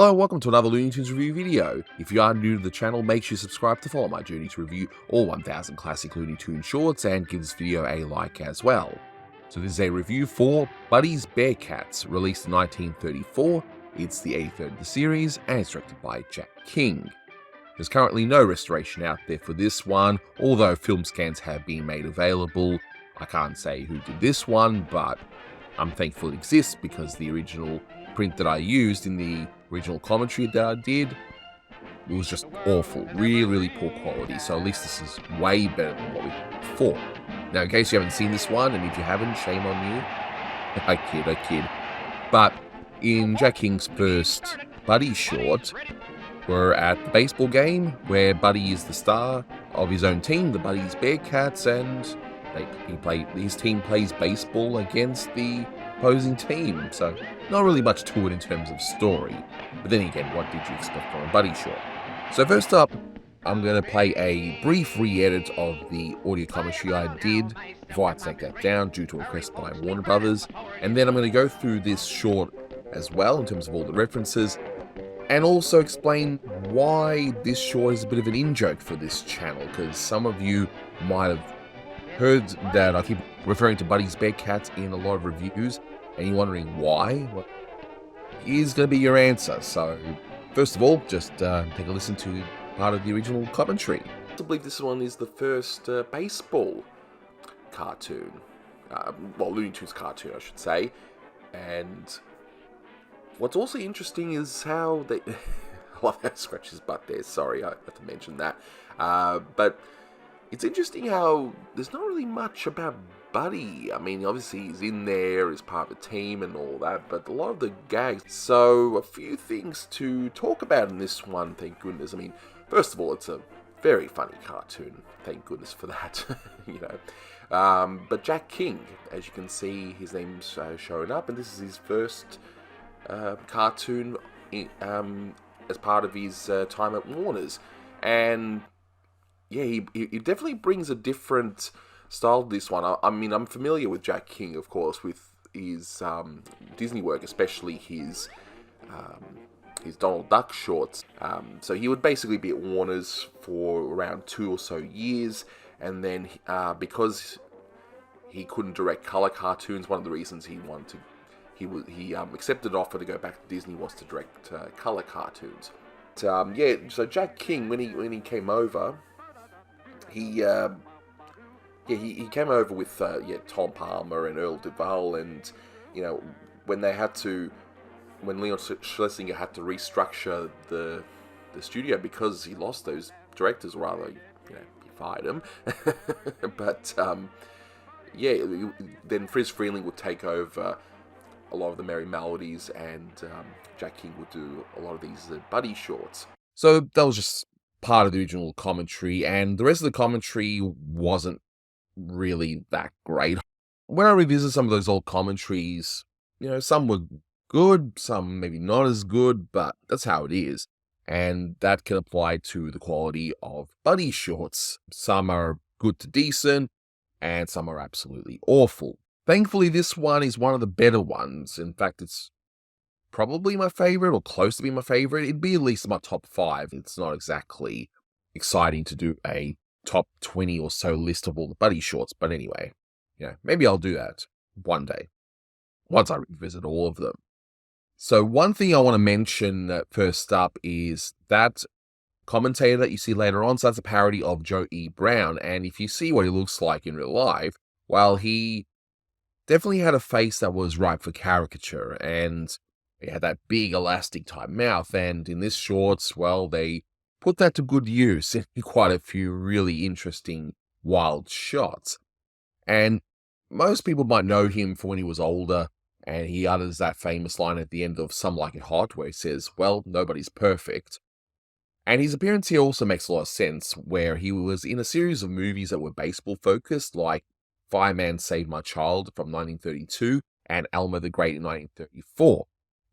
Hello and welcome to another Looney Tunes review video. If you are new to the channel, make sure you subscribe to follow my journey to review all 1000 classic Looney Tunes shorts and give this video a like as well. So this is a review for Parodies, Bearcats, released in 1934. It's the 83rd of the series and it's directed by Jack King. There's currently no restoration out there for this one, although film scans have been made available. I can't say who did this one, but I'm thankful it exists because the original print that I used in the original commentary that I did, it was just awful, really poor quality, so at least this is way better than what we had before. Now in case you haven't seen this one, and if you haven't, shame on you. I kid. But in Jack King's first Buddy short, we're at the baseball game where Buddy is the star of his own team, the Buddy's Bearcats, and his team plays baseball against the opposing team, so not really much to it in terms of story. But then again, what did you expect from a Buddy short? So first up, I'm going to play a brief re-edit of the audio commentary I did before I take that down due to a request by Warner Brothers, and then I'm going to go through this short as well in terms of all the references, and also explain why this short is a bit of an in-joke for this channel, because some of you might have heard that I keep referring to Buddy's Bearcats in a lot of reviews, and you're wondering why? Well, here's going to be your answer. So, first of all, just take a listen to part of the original commentary. I believe this one is the first baseball cartoon. Well, Looney Tunes cartoon, I should say. And what's also interesting is how they... I love how it scratches his butt there. Sorry, I have to mention that. But it's interesting how there's not really much about Buddy. I mean, obviously he's in there as part of the team and all that, but a lot of the gags. So, a few things to talk about in this one, thank goodness. I mean, first of all, it's a very funny cartoon. Thank goodness for that, you know. But Jack King, as you can see, his name's showing up, and this is his first cartoon as part of his time at Warner's. And yeah, he definitely brings a different style to this one. I mean, I'm familiar with Jack King, of course, with his Disney work, especially his Donald Duck shorts. So he would basically be at Warner's for around 2 or so years, and then because he couldn't direct color cartoons, one of the reasons he accepted offer to go back to Disney was to direct color cartoons. But, yeah, so Jack King, when he came over, he came over with Tom Palmer and Earl Duvall, and you know when Leon Schlesinger had to restructure the studio because he lost those directors, or rather, you know, he fired them. But yeah, then Friz Freleng would take over a lot of the Merry Melodies, and Jack King would do a lot of these Buddy shorts. So that was just part of the original commentary, and the rest of the commentary wasn't really that great. When I revisit some of those old commentaries, you know, some were good, some maybe not as good, but that's how it is. And that can apply to the quality of Buddy shorts. Some are good to decent, and some are absolutely awful. Thankfully, this one is one of the better ones. In fact, it's probably my favorite, or close to being my favorite. It'd be at least my top 5. It's not exactly exciting to do a top 20 or so list of all the Buddy shorts, but anyway, you know, maybe I'll do that one day, once I revisit all of them. So one thing I want to mention first up is that commentator that you see later on, so that's a parody of Joe E. Brown, and if you see what he looks like in real life, well, he definitely had a face that was ripe for caricature, and he had that big elastic type mouth, and in this shorts, well, they put that to good use in quite a few really interesting, wild shots. And most people might know him for when he was older, and he utters that famous line at the end of Some Like It Hot, where he says, well, nobody's perfect. And his appearance here also makes a lot of sense, where he was in a series of movies that were baseball-focused, like Fireman Saved My Child from 1932, and Elmer the Great in 1934.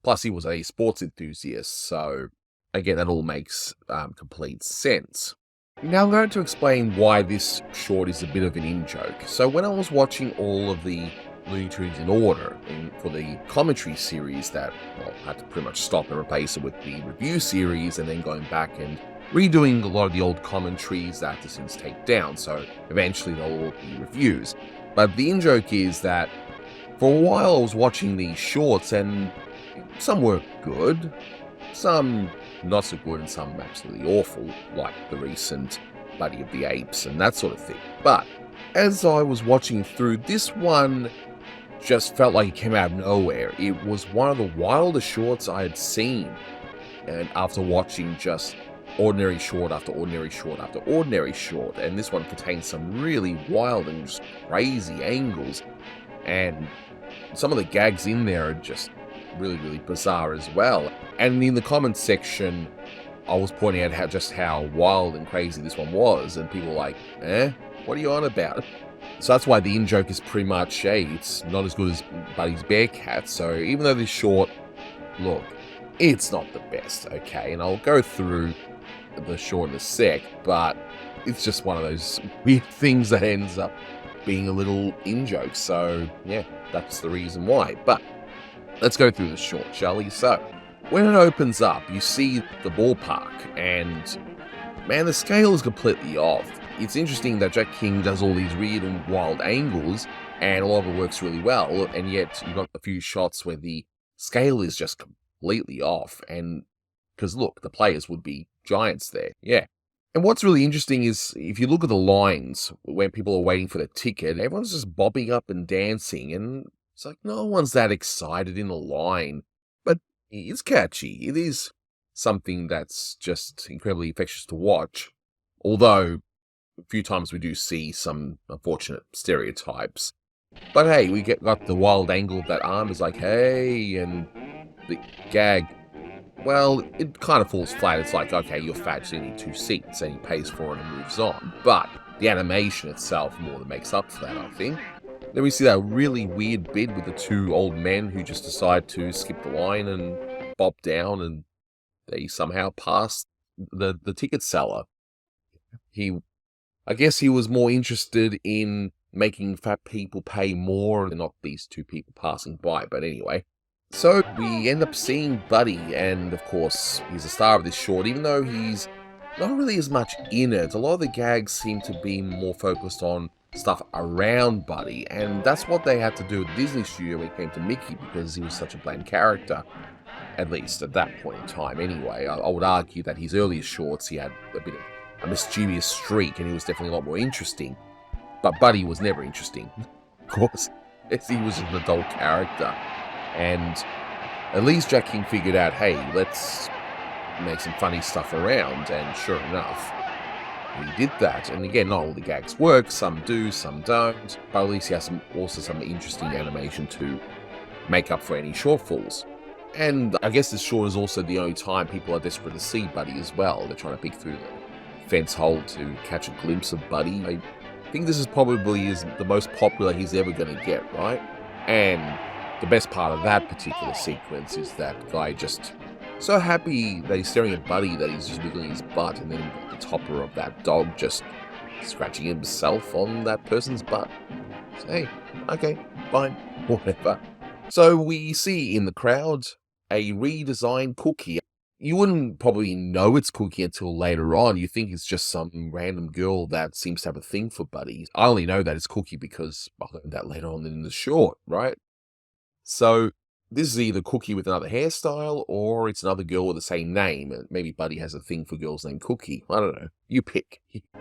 Plus, he was a sports enthusiast, so again, that all makes complete sense. Now I'm going to explain why this short is a bit of an in-joke. So when I was watching all of the Looney Tunes in order for the commentary series that, well, I had to pretty much stop and replace it with the review series, and then going back and redoing a lot of the old commentaries that the since take down, so eventually they'll all be reviews. But the in-joke is that for a while I was watching these shorts, and some were good, some not so good, and some absolutely awful, like the recent Buddy of the Apes and that sort of thing. But as I was watching through, this one just felt like it came out of nowhere. It was one of the wildest shorts I had seen, and after watching just ordinary short after ordinary short after ordinary short, and this one contains some really wild and just crazy angles, and some of the gags in there are just really, really bizarre as well. And in the comments section, I was pointing out how wild and crazy this one was, and people were like, what are you on about? So that's why the in-joke is pretty much, hey, it's not as good as Buddy's Bearcats. So even though this short, look, it's not the best, okay? And I'll go through the short in a sec, but it's just one of those weird things that ends up being a little in-joke. So yeah, that's the reason why. But let's go through the short, shall we? So when it opens up, you see the ballpark, and man, the scale is completely off. It's interesting that Jack King does all these weird and wild angles, and a lot of it works really well, and yet you've got a few shots where the scale is just completely off, and because look, the players would be giants there, yeah. And what's really interesting is, if you look at the lines, when people are waiting for their ticket, everyone's just bobbing up and dancing, and it's like, no one's that excited in a line, but it's catchy. It is something that's just incredibly infectious to watch, although a few times we do see some unfortunate stereotypes. But hey, we got the wild angle of that arm is like, hey, and the gag, well, it kind of falls flat. It's like, okay, you're fat, so you need 2 seats, and he pays for it and moves on. But the animation itself more than makes up for that, I think. Then we see that really weird bit with the 2 old men who just decide to skip the line and bob down, and they somehow pass the ticket seller. I guess he was more interested in making fat people pay more and not these 2 people passing by. But anyway, so we end up seeing Buddy, and of course, he's the star of this short, even though he's not really as much in it. A lot of the gags seem to be more focused on stuff around Buddy, and that's what they had to do at Disney Studio when it came to Mickey, because he was such a bland character, at least at that point in time anyway. I would argue that his earliest shorts, he had a bit of a mischievous streak, and he was definitely a lot more interesting. But Buddy was never interesting, of course, as he was an adult character. And at least Jack King figured out, hey, let's make some funny stuff around, and sure enough, he did that. And again, not all the gags work, some do, some don't, but at least he has also some interesting animation to make up for any shortfalls. And I guess this short is also the only time people are desperate to see Buddy as well. They're trying to peek through the fence hole to catch a glimpse of Buddy. I think this is probably the most popular he's ever going to get, right? And the best part of that particular sequence is that guy just so happy that he's staring at Buddy that he's just wiggling his butt, and then the topper of that dog just scratching himself on that person's butt. So, hey, okay, fine, whatever. So we see in the crowd a redesigned Cookie. You wouldn't probably know it's Cookie until later on. You think it's just some random girl that seems to have a thing for Buddy. I only know that it's Cookie because I learned that later on in the short, right? So this is either Cookie with another hairstyle, or it's another girl with the same name. Maybe Buddy has a thing for girls named Cookie. I don't know. You pick.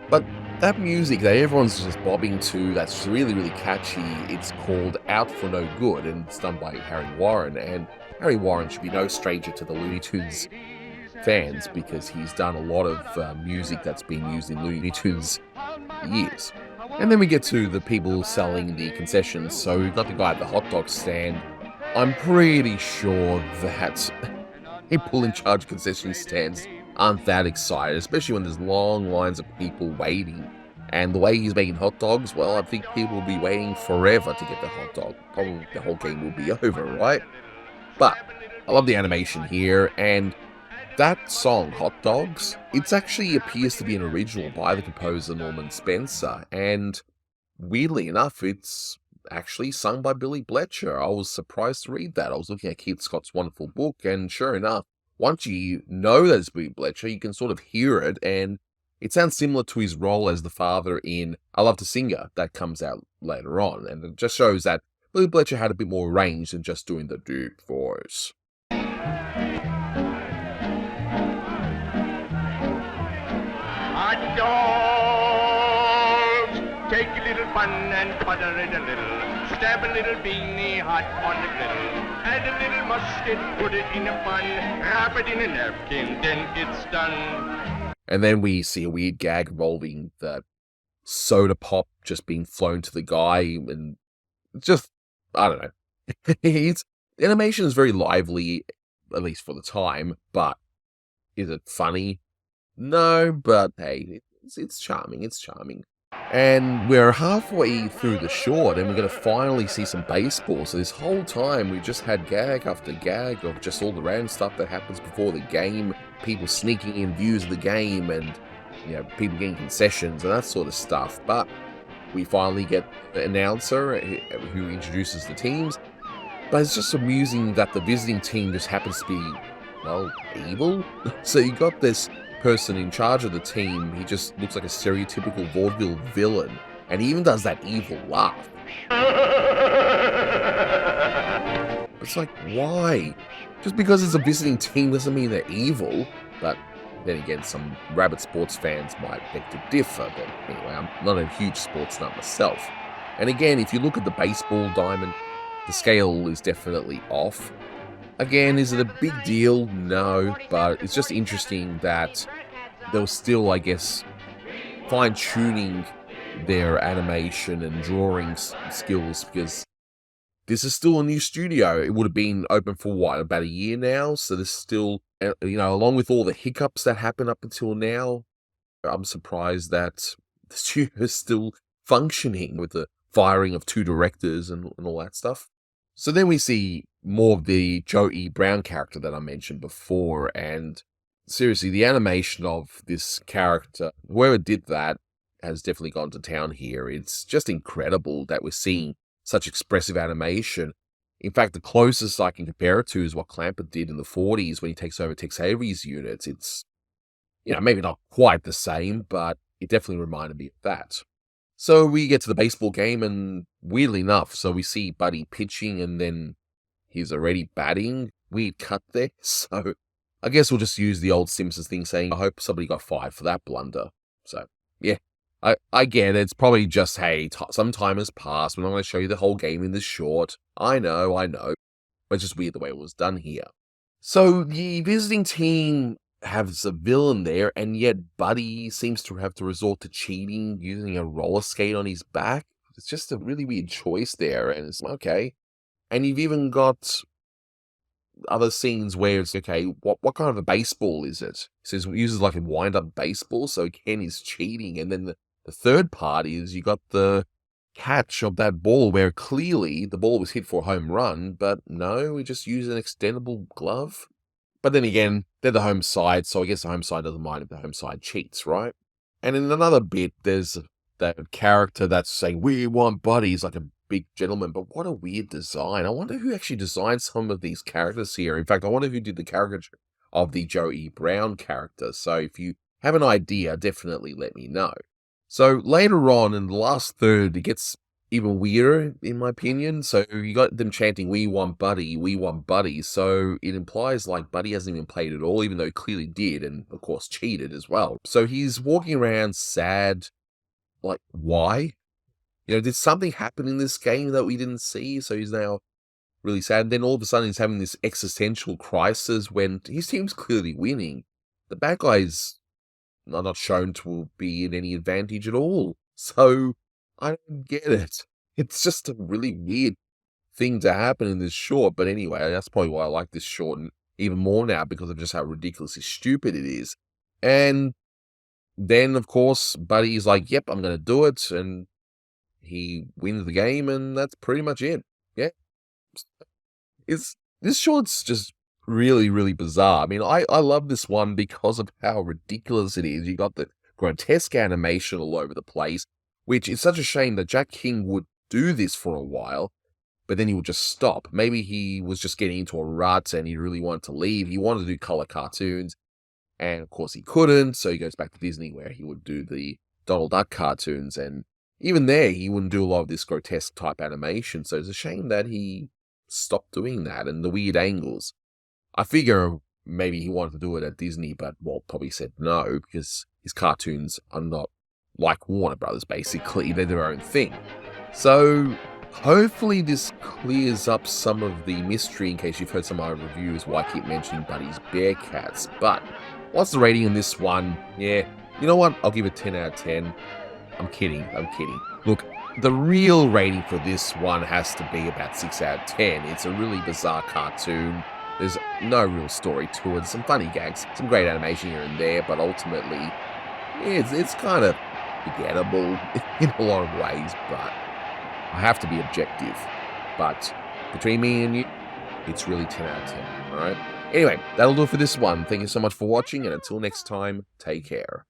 But that music that everyone's just bobbing to, that's really, really catchy, it's called Out for No Good, and it's done by Harry Warren. And Harry Warren should be no stranger to the Looney Tunes fans, because he's done a lot of music that's been used in Looney Tunes years. And then we get to the people selling the concessions. So we've got the guy at the hot dog stand. I'm pretty sure that people in charge of concession stands aren't that excited, especially when there's long lines of people waiting. And the way he's making hot dogs, well, I think people will be waiting forever to get the hot dog. Probably the whole game will be over, right? But I love the animation here, and that song, Hot Dogs, it actually appears to be an original by the composer Norman Spencer, and weirdly enough, it's actually sung by Billy Bletcher. I was surprised to read that. I was looking at Keith Scott's wonderful book, and sure enough, once you know that it's Billy Bletcher, you can sort of hear it, and it sounds similar to his role as the father in I Love to Singer that comes out later on, and it just shows that Billy Bletcher had a bit more range than just doing the deep voice. Hot dogs, take a little bun and butter it a little. Stab a little beanie hot on the griddle. Add a little mustard, put it in a bun. Wrap it in a napkin, then it's done. And then we see a weird gag involving the soda pop just being flown to the guy, and just, I don't know. The animation is very lively, at least for the time, but is it funny? No, but hey, it's charming, it's charming. And we're halfway through the short, and we're going to finally see some baseball. So this whole time, we just had gag after gag of just all the random stuff that happens before the game, people sneaking in views of the game, and people getting concessions and that sort of stuff. But we finally get the announcer who introduces the teams. But it's just amusing that the visiting team just happens to be, well, evil. So you got this person in charge of the team. He just looks like a stereotypical vaudeville villain, and he even does that evil laugh. It's like, why? Just because it's a visiting team doesn't mean they're evil. But then again, some rabid sports fans might beg to differ. But anyway, I'm not a huge sports nut myself. And again, if you look at the baseball diamond, the scale is definitely off. Again, is it a big deal? No, but it's just interesting that they were still, I guess, fine-tuning their animation and drawing skills, because this is still a new studio. It would have been open for, what, about a year now? So there's still, along with all the hiccups that happened up until now, I'm surprised that the studio is still functioning with the firing of 2 directors and all that stuff. So then we see more of the Joe E. Brown character that I mentioned before, and seriously, the animation of this character, whoever did that, has definitely gone to town here. It's just incredible that we're seeing such expressive animation. In fact, the closest I can compare it to is what Clamper did in the 40s when he takes over Tex Avery's units. It's, maybe not quite the same, but it definitely reminded me of that. So we get to the baseball game, and weirdly enough, so we see Buddy pitching, and then he's already batting. Weird cut there. So I guess we'll just use the old Simpsons thing saying, I hope somebody got fired for that blunder. So, yeah, I get it. It's probably just, hey, some time has passed. We're not going to show you the whole game in this short. I know. But it's just weird the way it was done here. So the visiting team has a villain there, and yet Buddy seems to have to resort to cheating using a roller skate on his back. It's just a really weird choice there, and it's okay. And you've even got other scenes where it's, okay, what kind of a baseball is it? It says it uses like a wind-up baseball, so Ken is cheating. And then the third part is you got the catch of that ball where clearly the ball was hit for a home run, but no, we just use an extendable glove. But then again, they're the home side, so I guess the home side doesn't mind if the home side cheats, right? And in another bit, there's that character that's saying, we want buddies, like a big gentleman, but what a weird design. I wonder who actually designed some of these characters here. In fact, I wonder who did the caricature of the Joe E. Brown character. So if you have an idea, definitely let me know. So later on in the last third, it gets even weirder, in my opinion. So you got them chanting, we want Buddy, we want Buddy. So it implies like Buddy hasn't even played at all, even though he clearly did, and of course cheated as well. So he's walking around sad, like, why? Did something happen in this game that we didn't see? So he's now really sad. And then all of a sudden he's having this existential crisis when his team's clearly winning. The bad guy's not shown to be in any advantage at all. So I don't get it. It's just a really weird thing to happen in this short. But anyway, that's probably why I like this short even more now, because of just how ridiculously stupid it is. And then, of course, Buddy's like, yep, I'm going to do it. And he wins the game, and that's pretty much it. Yeah. This short's just really, really bizarre. I mean, I love this one because of how ridiculous it is. You got the grotesque animation all over the place, which is such a shame that Jack King would do this for a while, but then he would just stop. Maybe he was just getting into a rut and he really wanted to leave. He wanted to do color cartoons, and of course he couldn't, so he goes back to Disney where he would do the Donald Duck cartoons, and even there he wouldn't do a lot of this grotesque type animation, so it's a shame that he stopped doing that and the weird angles. I figure maybe he wanted to do it at Disney, but Walt probably said no, because his cartoons are not like Warner Brothers, basically. They're their own thing. So hopefully this clears up some of the mystery, in case you've heard some of my reviews, why I keep mentioning Buddy's Bearcats. But what's the rating on this one? Yeah, you know what? I'll give it 10 out of 10. I'm kidding. Look, the real rating for this one has to be about 6 out of 10. It's a really bizarre cartoon. There's no real story to it. Some funny gags, some great animation here and there, but ultimately, it's kind of forgettable in a lot of ways, but I have to be objective. But between me and you, it's really 10 out of 10, alright? Anyway, that'll do it for this one. Thank you so much for watching, and until next time, take care.